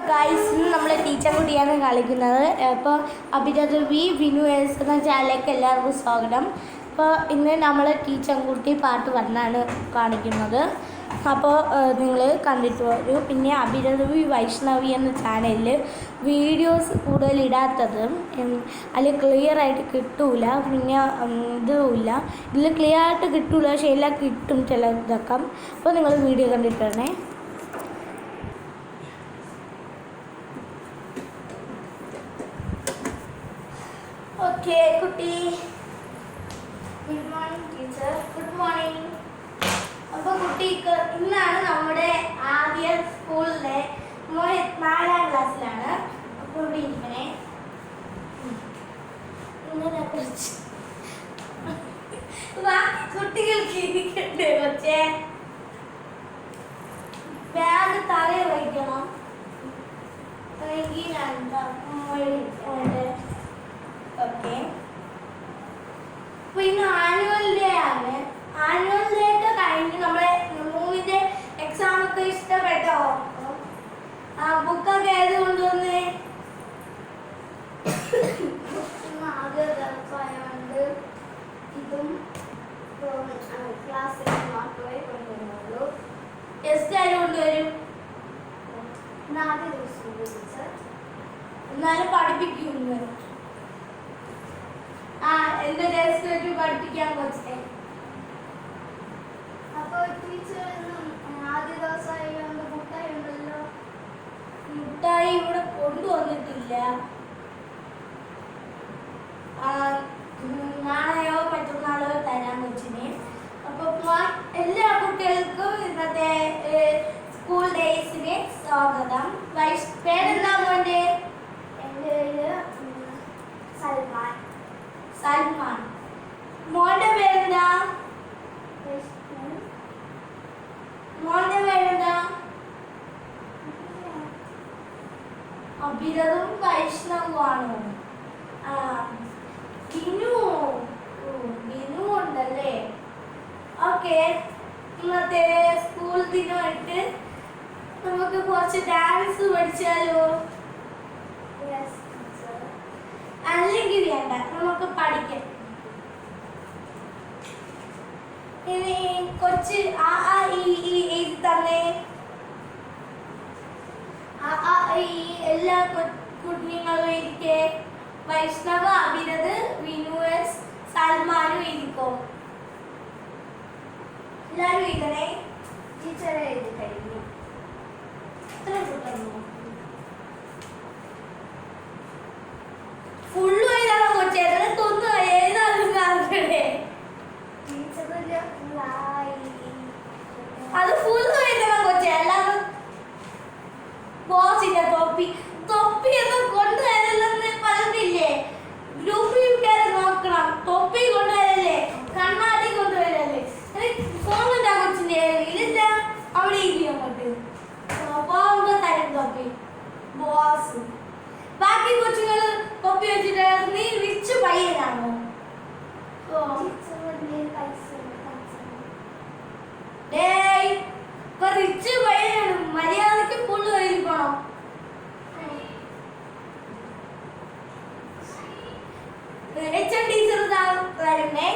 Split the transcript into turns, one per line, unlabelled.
Guys ഇന്ന് നമ്മൾ teacher കുട്ടിയാണ് കളിക്കുന്നത്. അപ്പോൾ അഭിരവി വിനു എസ് എന്ന ചാനലിലേക്ക് എല്ലാവർക്കും സ്വാഗതം. അപ്പോൾ ഇന്ന് നമ്മൾ ടീച്ചർ കുട്ടി പാട്ട് വന്നാണ് കാണിക്കുന്നത്. അപ്പോൾ നിങ്ങൾ കണ്ടിട്ട് വരൂ. പിന്നെ അഭിരവി വൈഷ്ണവി എന്ന ചാനലിൽ വീഡിയോസ് കൂടുതൽ ഇടാത്തത് അതിൽ ക്ലിയർ ആയിട്ട് കിട്ടൂല. പിന്നെ ഇതുമില്ല, ഇതിൽ ക്ലിയർ ആയിട്ട് കിട്ടൂല, പക്ഷേ എല്ലാം കിട്ടും ചിലതൊക്കെ. അപ്പോൾ നിങ്ങൾ വീഡിയോ കണ്ടിട്ട് വരണേ. ഓക്കെ കുട്ടി, good morning teacher. Good morning. അപ്പോൾ കുട്ടിക്ക് ഇന്നാണ് നമ്മുടെ ആദ്യ സ്കൂളിലെ 4ാം ക്ലാസ്സിലാണ്. അപ്പോൾ ഇവിടെ ഇരിക്കണേ. ഇങ്ങനെ കുട്ടികൾക്ക് ഇരിക്കണ്ടേ പക്ഷേ ബാഗ് തറയെ വയ്ക്കണം. ഓക്കെ, അപ്പോൾ ഇന്ന് ആനുവൽ ഡേ ആണ്. ആനുവൽ ഡേ ഒക്കെ കഴിഞ്ഞ് നമ്മളെ 3ന്റെ എക്സാം ഒക്കെ ഇഷ്ടപ്പെട്ടോ? ബുക്കൊക്കെ ഏത് കൊണ്ടുവന്നേ? ആദ്യ ദിവസമായതുകൊണ്ട് ഇതും ക്ലാസ്സിൽ മാത്രമേ കൊണ്ടുവരുന്നുള്ളൂ. ടെസ്റ്റ് ആരും കൊണ്ടുവരും. ആദ്യ ദിവസം എന്നാലും പഠിപ്പിക്കുന്നു. എന്റെ ടെസ്റ്റ് വെച്ച് പഠിപ്പിക്കാൻ കൊച്ചേ. അപ്പോൾ ടീച്ചർ ആദ്യ ദിവസമായി മുട്ടായി ഉണ്ടല്ലോ. മുട്ടായി ഇവിടെ കൊണ്ടുവന്നിട്ടില്ല. നാളെയോ മറ്റന്നാളോ തരാൻ കൊച്ചിന്. അപ്പോൾ എല്ലാ കുട്ടികൾക്കും ഇന്നത്തെ സ്കൂൾ ഡേയ്സിന് സ്വാഗതം. പേരെന്താ മോന്റെ? എൻ്റെ പേര് സൽമാൻ. സൽമാൻ. മോന്റെ പേരെന്താ? മോന്റെ പേരെന്താ? അഭിരവും വൈഷ്ണവുമാണ്. ബിനു. ബിനു ഉണ്ടല്ലേ. ഓക്കെ, ഇന്നത്തെ സ്കൂൾ ദിനമായിട്ട് നമുക്ക് കുറച്ച് ഡാൻസ് പഠിച്ചാലോ? അല്ലെങ്കിൽ വേണ്ട, നമുക്ക് പഠിക്കാം. ഇനി കൊച്ച് ആ എഴുതി തന്നെ. എല്ലാ കുഞ്ഞുങ്ങളും ഇരിക്കെ. വൈഷ്ണവ, അഭിരത്, വിനു എസ്, സൽമാനും ഇരിക്കോ. എല്ലാവരും എഴുതണേ. ടീച്ചറെ എഴുതി കഴിഞ്ഞു. എത്ര കൂട്ടണോ? ഫുള്ള് എഴുതാണോ കൊച്ചേ? തൊന്ന് എഴുതാനും കാണണ്ടേ? അത് ഫുള്ള് എഴുതണം കൊച്ചേ. അല്ലാതെ ബോസിന്റെ തൊപ്പി ഒന്നും കൊണ്ടുവരല്ലെന്ന് പറഞ്ഞില്ലേ? ഗ്രൂപ്പിൽ കയറി നോക്കണം. തൊപ്പി കൊണ്ടുവരല്ലേ, കണ്ണാടി കൊണ്ടുവരല്ലേ. ഫോണിന്റെ കൊച്ചിന്റെ ഇല്ല, അവിടെ ഇല്ല. അങ്ങോട്ട് പോകുമ്പോ തരും തൊപ്പി ബോസ്. ബാക്കി കൊച്ചുങ്ങൾ തൊപ്പി വെച്ചിട്ട് നീ റിച്ച് പയ്യനാണോ? റിച്ച് പയ്യനാണ്. മര്യാദക്ക് ഫുള്ള് എഴുതിക്കണം. ടീച്ചർ വരണേ.